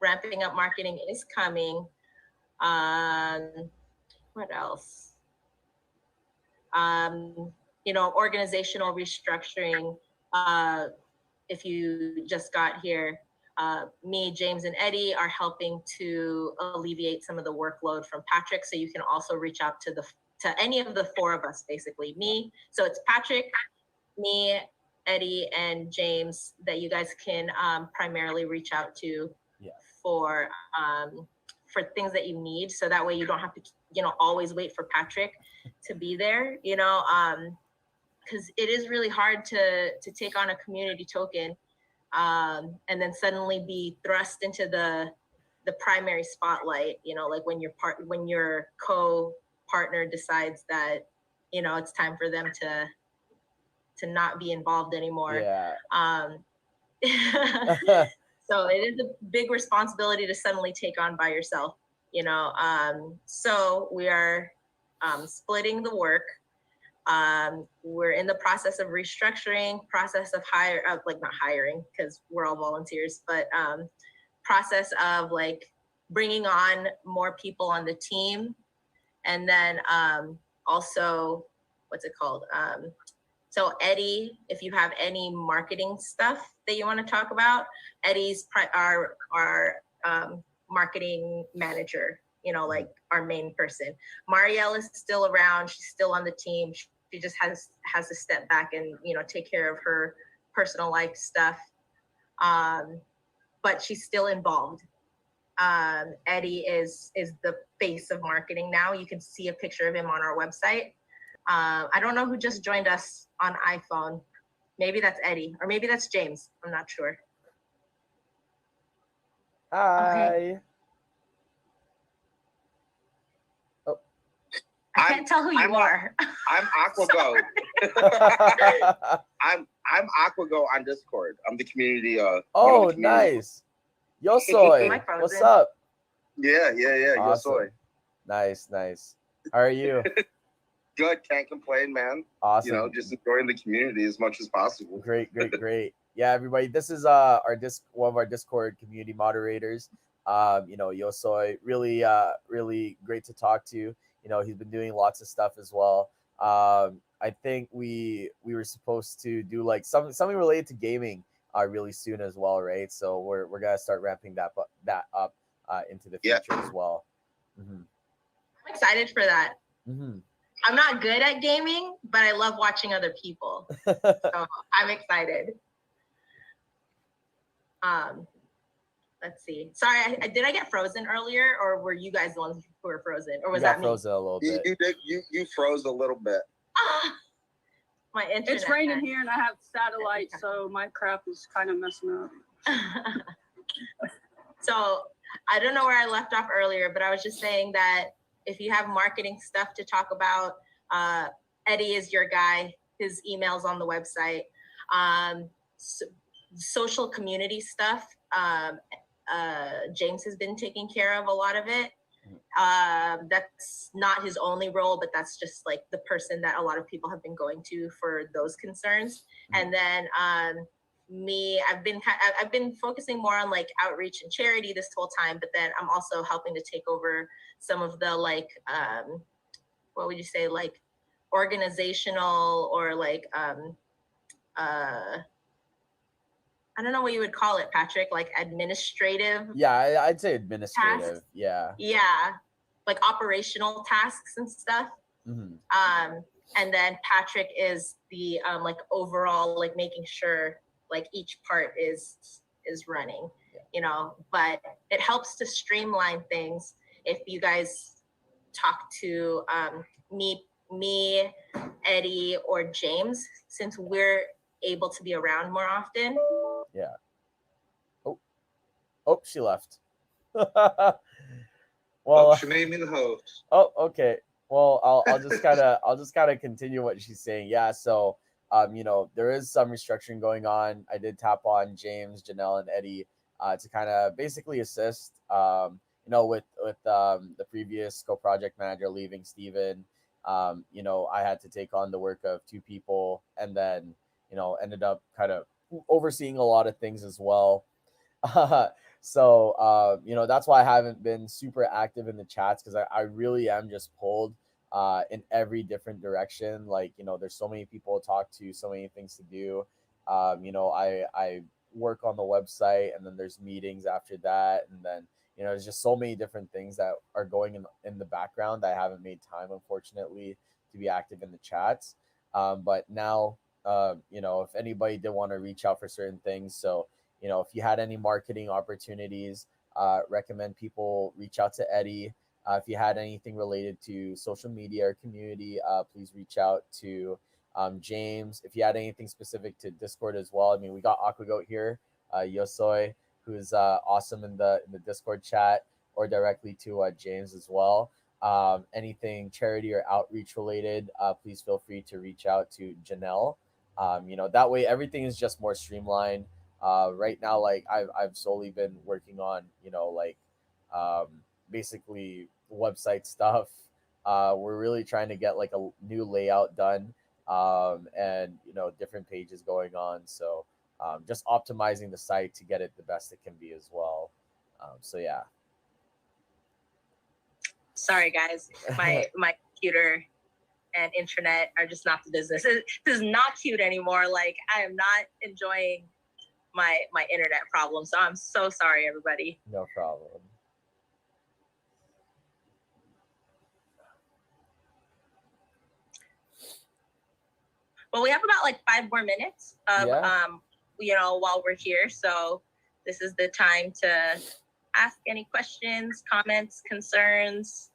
Speaker 2: Ramping up marketing is coming. What else? You know, organizational restructuring. If you just got here, me, James, and Eddie are helping to alleviate some of the workload from Patrick. So you can also reach out to any of the four of us, basically. Me, so it's Patrick, me, Eddie, and James that you guys can primarily reach out to for things that you need. So that way you don't have to, you know, always wait for Patrick to be there, you know, because it is really hard to take on a community token and then suddenly be thrust into the primary spotlight, you know, like when your co-partner decides that you know, it's time for them to not be involved anymore.
Speaker 1: Yeah.
Speaker 2: So it is a big responsibility to suddenly take on by yourself, you know. So we are splitting the work. We're in the process of restructuring, process of not hiring because we're all volunteers, but process of like bringing on more people on the team. And then also, what's it called? So Eddie, if you have any marketing stuff that you want to talk about, Eddie's our marketing manager, you know, like our main person. Marielle is still around. She's still on the team. She just has to step back and, you know, take care of her personal life stuff. But she's still involved. Eddie is the face of marketing now. You can see a picture of him on our website. I don't know who just joined us on iPhone. Maybe that's Eddie, or maybe that's James. I'm not sure.
Speaker 1: Hi.
Speaker 2: Okay. Oh. I can't tell who you are.
Speaker 4: I'm Aquagoat. I'm Aquagoat on Discord. I'm the community.
Speaker 1: Oh, nice. Yo soy. What's up?
Speaker 4: Yeah.
Speaker 1: Awesome.
Speaker 4: Yo soy.
Speaker 1: Nice. How are you?
Speaker 4: Good. Can't complain, man.
Speaker 1: Awesome.
Speaker 4: You know, just enjoying the community as much as possible.
Speaker 1: Great. Yeah, everybody. This is one of our Discord community moderators. You know, Yo soy. Really great to talk to. You know, he's been doing lots of stuff as well. I think we were supposed to do like something related to gaming really soon as well, right? So we're gonna start ramping that up into the future as well. Mm-hmm.
Speaker 2: I'm excited for that.
Speaker 1: Mm-hmm.
Speaker 2: I'm not good at gaming, but I love watching other people. So I'm excited. Let's see. Sorry, did I get frozen earlier, or were you guys the ones who were frozen, or was that me?
Speaker 1: Frozen a little bit.
Speaker 4: You froze a little bit.
Speaker 2: My internet.
Speaker 5: It's raining here, and I have satellite, so my crap is kind of messing up.
Speaker 2: So I don't know where I left off earlier, but I was just saying that if you have marketing stuff to talk about, Eddie is your guy. His email's on the website. Social community stuff. James has been taking care of a lot of it. That's not his only role, but that's just like the person that a lot of people have been going to for those concerns. And then me, I've been focusing more on like outreach and charity this whole time, but then I'm also helping to take over some of the like what would you say, like organizational or like I don't know what you would call it, Patrick, like administrative.
Speaker 1: Yeah, I'd say administrative.
Speaker 2: Tasks.
Speaker 1: Yeah,
Speaker 2: like operational tasks and stuff.
Speaker 1: Mm-hmm.
Speaker 2: And then Patrick is the like overall, like making sure like each part is running, you know. But it helps to streamline things if you guys talk to me, Eddie, or James, since we're able to be around more often.
Speaker 1: Yeah. Oh, she left.
Speaker 3: Well, she made me the host.
Speaker 1: Oh, okay. Well, I'll just kind of continue what she's saying. Yeah. So, you know, there is some restructuring going on. I did tap on James, Janelle, and Eddie to kind of basically assist. You know, with the previous co-project manager leaving, Steven, you know, I had to take on the work of two people, and then, you know, ended up kind of overseeing a lot of things as well. So, you know, that's why I haven't been super active in the chats, because I really am just pulled in every different direction. Like, you know, there's so many people to talk to, so many things to do. You know, I work on the website, and then there's meetings after that. And then, you know, there's just so many different things that are going in the background that I haven't made time, unfortunately, to be active in the chats. But now, you know, if anybody did want to reach out for certain things, so, you know, if you had any marketing opportunities, recommend people reach out to Eddie. If you had anything related to social media or community, please reach out to James. If you had anything specific to Discord as well, I mean, we got Aquagoat here, Yo soy, who's awesome in the Discord chat, or directly to James as well. anything charity or outreach related, please feel free to reach out to Janelle. That way everything is just more streamlined. Right now, like I've solely been working on, um, basically website stuff. We're really trying to get like a new layout done, and different pages going on. So just optimizing the site to get it the best it can be as well. So yeah.
Speaker 2: Sorry guys, my computer and internet are just not the business. This is not cute anymore. Like I am not enjoying my internet problem. So I'm so sorry, everybody.
Speaker 1: No problem.
Speaker 2: Well, we have about like 5 more minutes of while we're here. So this is the time to ask any questions, comments, concerns,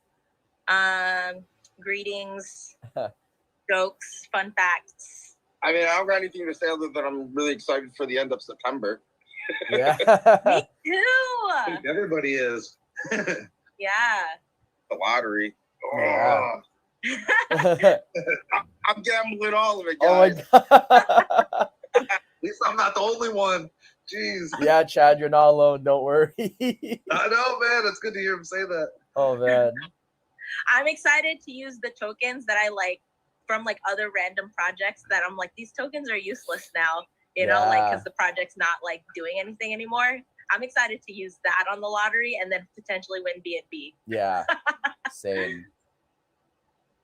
Speaker 2: greetings, jokes, fun facts.
Speaker 4: I mean, I don't got anything to say other than I'm really excited for the end of September.
Speaker 1: Yeah.
Speaker 2: Me too.
Speaker 3: I think everybody is.
Speaker 2: Yeah.
Speaker 4: The lottery.
Speaker 1: Yeah.
Speaker 4: I'm gambling all of it,
Speaker 1: Oh my
Speaker 4: guys.
Speaker 1: god.
Speaker 3: At least I'm not the only one. Jeez.
Speaker 1: Yeah, Chad, you're not alone. Don't worry.
Speaker 3: I know, man. It's good to hear him say that.
Speaker 1: Oh man.
Speaker 2: I'm excited to use the tokens that I like from like other random projects that I'm like, these tokens are useless now, because the project's not like doing anything anymore. I'm excited to use that on the lottery and then potentially win BNB.
Speaker 1: Yeah. Same.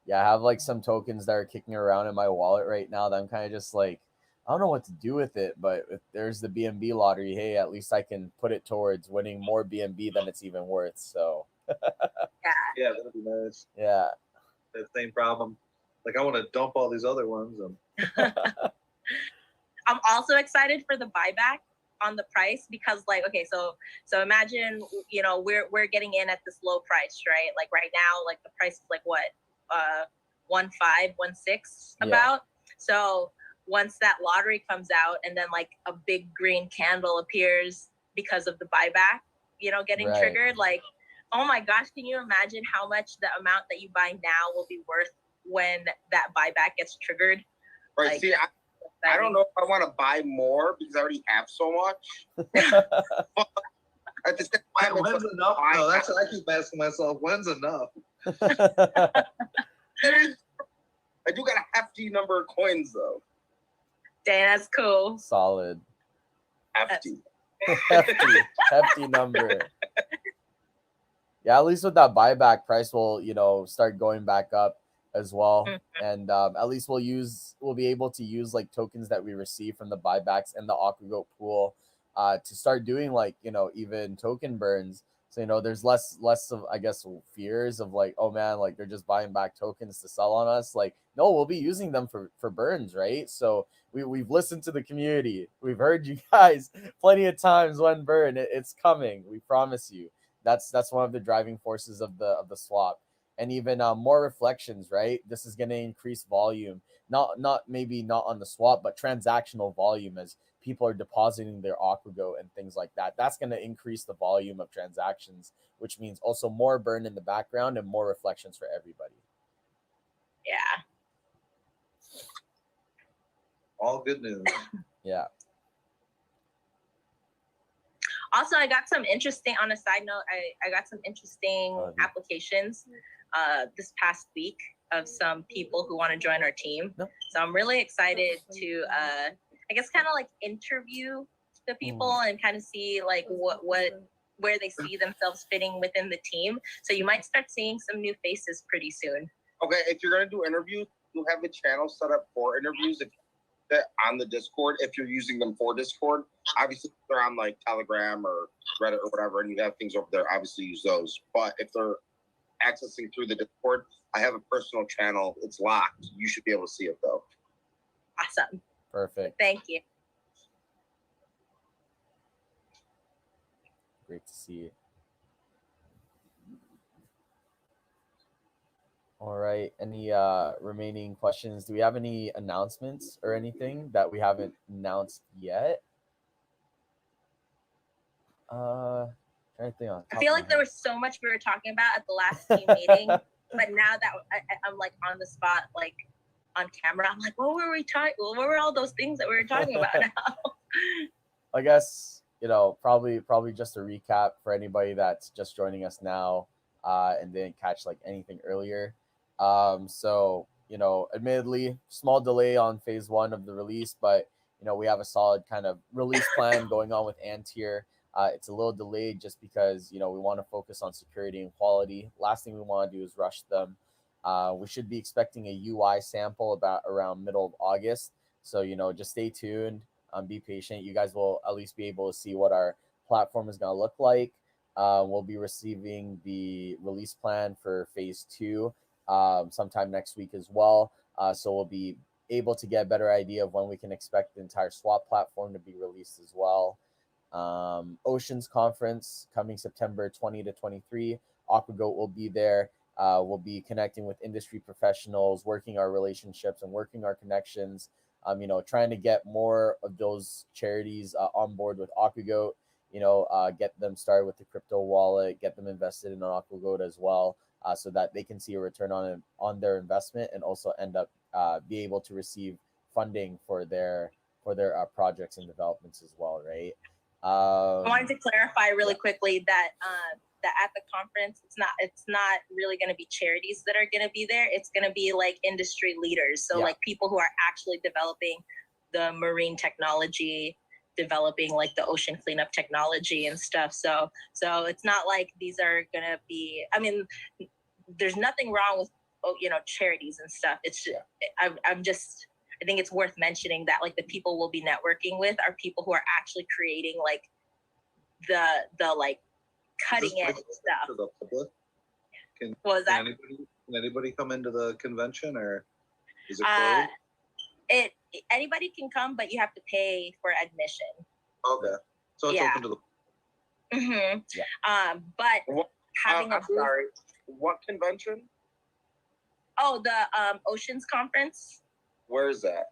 Speaker 1: Yeah, I have like some tokens that are kicking around in my wallet right now that I'm kind of just like, I don't know what to do with it, but if there's the BNB lottery, hey, at least I can put it towards winning more BNB than it's even worth. So
Speaker 3: Yeah, that'd be nice.
Speaker 1: yeah.
Speaker 3: That same problem. Like I want to dump all these other ones.
Speaker 2: I'm also excited for the buyback on the price because so imagine, we're getting in at this low price, right? Like right now, like the price is like what? 1.5, 1.6 about. So once that lottery comes out and then like a big green candle appears because of the buyback, getting triggered, like, oh my gosh, can you imagine how much the amount that you buy now will be worth when that buyback gets triggered?
Speaker 4: Right.
Speaker 2: Like,
Speaker 4: see, I don't know if I want to buy more because I already have so much. At the same time,
Speaker 3: when's enough? No, that's what I keep asking myself. When's enough?
Speaker 4: I do got a hefty number of coins though.
Speaker 2: Dang, that's cool.
Speaker 1: Solid.
Speaker 4: Hefty.
Speaker 1: hefty number. Yeah, at least with that buyback, price will start going back up as well.
Speaker 2: Mm-hmm.
Speaker 1: And at least we'll be able to use like tokens that we receive from the buybacks and the Aquagoat pool to start doing like even token burns. So there's less of, I guess, fears of like, oh man, like they're just buying back tokens to sell on us. Like, no, we'll be using them for burns, right? So we've listened to the community. We've heard you guys plenty of times when burn. It's coming. We promise you. That's one of the driving forces of the swap. And even more reflections, right? This is going to increase volume, not maybe not on the swap, but transactional volume as people are depositing their Aquagoat and things like that. That's going to increase the volume of transactions, which means also more burn in the background and more reflections for everybody.
Speaker 2: Yeah.
Speaker 3: All good news.
Speaker 1: Yeah.
Speaker 2: Also, I got some interesting, on a side note, I got some interesting applications this past week of some people who want to join our team.
Speaker 1: No.
Speaker 2: So I'm really excited to, I guess, kind of like interview the people and kind of see like where they see themselves fitting within the team. So you might start seeing some new faces pretty soon.
Speaker 4: Okay, if you're gonna do interviews, you have a channel set up for interviews on the Discord. If you're using them for Discord, obviously if they're on like Telegram or Reddit or whatever, and you have things over there, obviously use those. But if they're accessing through the Discord, I have a personal channel. It's locked. You should be able to see it though.
Speaker 2: Awesome.
Speaker 1: Perfect.
Speaker 2: Thank you.
Speaker 1: Great to see you. All right. Any remaining questions? Do we have any announcements or anything that we haven't announced yet?
Speaker 2: I feel like there was so much we were talking about at the last team meeting, but now that I'm like on the spot, like on camera, I'm like, what were we talking? What were all those things that we were talking about now?
Speaker 1: I guess, you know, probably just a recap for anybody that's just joining us now and didn't catch like anything earlier. So, you know, admittedly, small delay on phase 1 of the release, but, you know, we have a solid kind of release plan going on with Ant here. It's a little delayed just because, you know, we want to focus on security and quality. Last thing we want to do is rush them. We should be expecting a UI sample about around middle of August. So, you know, just stay tuned. Be patient. You guys will at least be able to see what our platform is going to look like. We'll be receiving the release plan for phase 2 sometime next week as well. So we'll be able to get a better idea of when we can expect the entire swap platform to be released as well. Oceans Conference coming September 20 to 23. Aquagoat will be there. We'll be connecting with industry professionals, working our relationships and working our connections. You know, trying to get more of those charities on board with Aquagoat, you know, get them started with the crypto wallet, get them invested in Aquagoat as well, so that they can see a return on their investment and also end up be able to receive funding for their projects and developments as well, right?
Speaker 2: I wanted to clarify really quickly that that at the conference, it's not really going to be charities that are going to be there. It's going to be like industry leaders. So like people who are actually developing the marine technology, developing like the ocean cleanup technology and stuff. So it's not like these are going to be, I mean, there's nothing wrong with, you know, charities and stuff. It's just, I think it's worth mentioning that like the people we'll be networking with are people who are actually creating like the like cutting edge stuff.
Speaker 3: Can anybody come into the convention, or is it closed?
Speaker 2: Anybody can come, but you have to pay for admission.
Speaker 3: Okay, so it's open to the.
Speaker 2: Mm-hmm. Yeah. But having
Speaker 4: I'm sorry, what convention?
Speaker 2: Oh, the Oceans Conference.
Speaker 4: Where is that?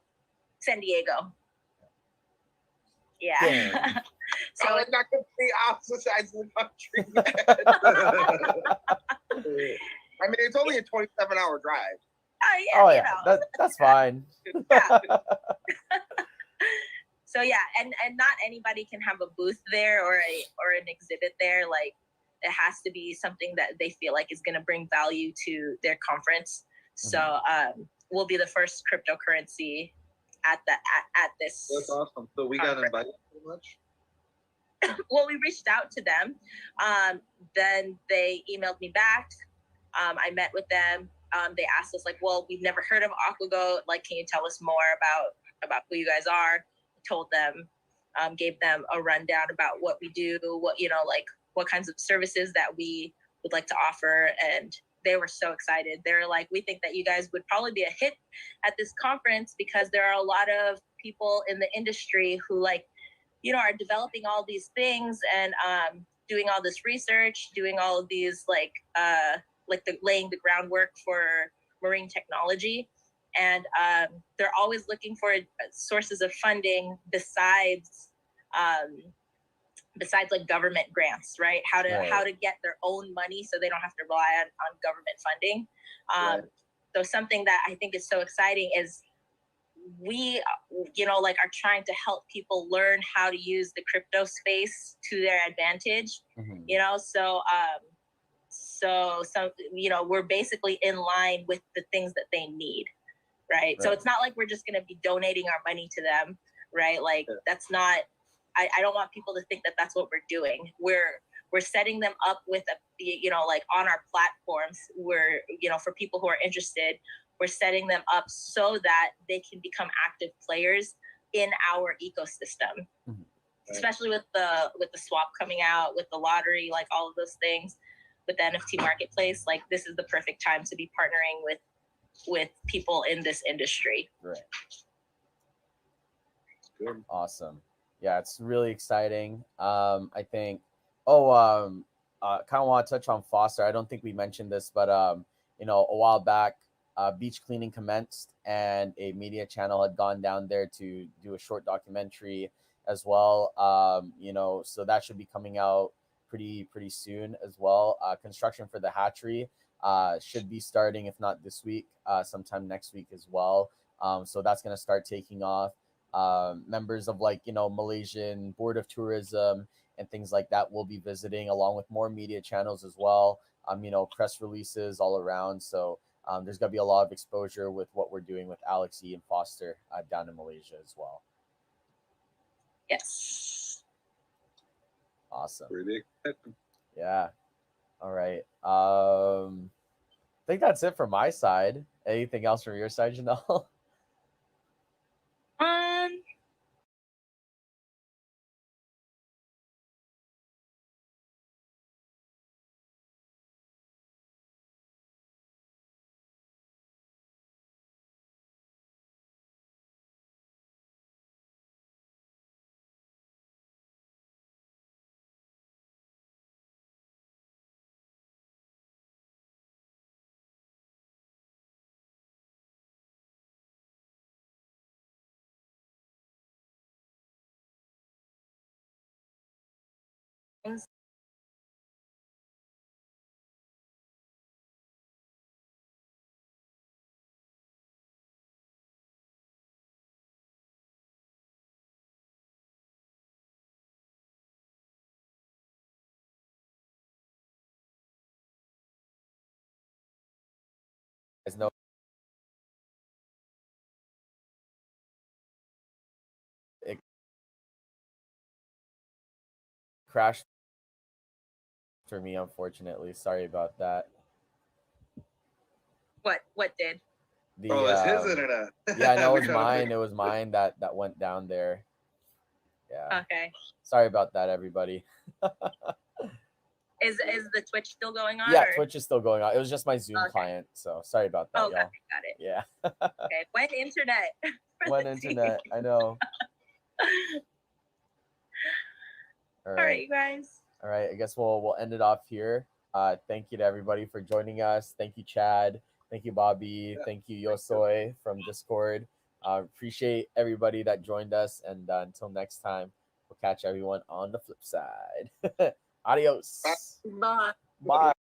Speaker 2: San Diego. Yeah.
Speaker 4: So it's not complete opposite sides of the country. I mean, it's only a 27-hour drive.
Speaker 2: Oh yeah. You know.
Speaker 1: That's fine.
Speaker 2: Yeah. So yeah, and not anybody can have a booth there or an exhibit there. Like it has to be something that they feel like is going to bring value to their conference. So we'll be the first cryptocurrency at this.
Speaker 3: That's awesome. So we got invited so much.
Speaker 2: Well, we reached out to them. Then they emailed me back. I met with them. They asked us like, well, we've never heard of Aquagoat. Like, can you tell us more about who you guys are? I told them, gave them a rundown about what we do, what, you know, like what kinds of services that we would like to offer. And they were so excited. They're like, we think that you guys would probably be a hit at this conference because there are a lot of people in the industry who like, you know, are developing all these things and doing all this research, doing all of these laying the groundwork for marine technology. And they're always looking for sources of funding besides like government grants, right? How to get their own money so they don't have to rely on government funding. So something that I think is so exciting is we, you know, like are trying to help people learn how to use the crypto space to their advantage, you know? So you know, we're basically in line with the things that they need, right? So it's not like we're just going to be donating our money to them, right? Like that's not, I don't want people to think that that's what we're doing. We're setting them up with you know, like on our platforms, we're, you know, for people who are interested, we're setting them up so that they can become active players in our ecosystem, especially with the swap coming out, with the lottery, like all of those things, with the NFT marketplace. Like this is the perfect time to be partnering with people in this industry.
Speaker 1: Right. Good. Awesome. Yeah, it's really exciting. I think. Kind of want to touch on Foster. I don't think we mentioned this, but you know, a while back, beach cleaning commenced, and a media channel had gone down there to do a short documentary as well. You know, so that should be coming out pretty soon as well. Construction for the hatchery should be starting, if not this week, sometime next week as well. So that's going to start taking off. Members of Malaysian Board of Tourism and things like that will be visiting, along with more media channels as well. Press releases all around. So there's going to be a lot of exposure with what we're doing with Alex E and Foster down in Malaysia as well.
Speaker 2: Yes.
Speaker 1: Awesome.
Speaker 3: Pretty exciting.
Speaker 1: Yeah. All right. I think that's it from my side. Anything else from your side, Janelle? There's no it crashed for me, unfortunately. Sorry about that.
Speaker 2: What did?
Speaker 3: It's his internet.
Speaker 1: Yeah, I know it was mine. It was mine that went down there. Yeah.
Speaker 2: Okay.
Speaker 1: Sorry about that, everybody.
Speaker 2: Is the Twitch still going on?
Speaker 1: Yeah,
Speaker 2: or?
Speaker 1: Twitch is still going on. It was just my Zoom client, so sorry about that, y'all.
Speaker 2: Got it.
Speaker 1: Yeah.
Speaker 2: Okay. When internet?
Speaker 1: When internet? I know.
Speaker 2: All right, you guys.
Speaker 1: All right, I guess we'll end it off here. Thank you to everybody for joining us. Thank you, Chad. Thank you, Bobby. Thank you, Yosoy from Discord. Appreciate everybody that joined us. And until next time, we'll catch everyone on the flip side. Adios.
Speaker 2: Bye.
Speaker 1: Bye.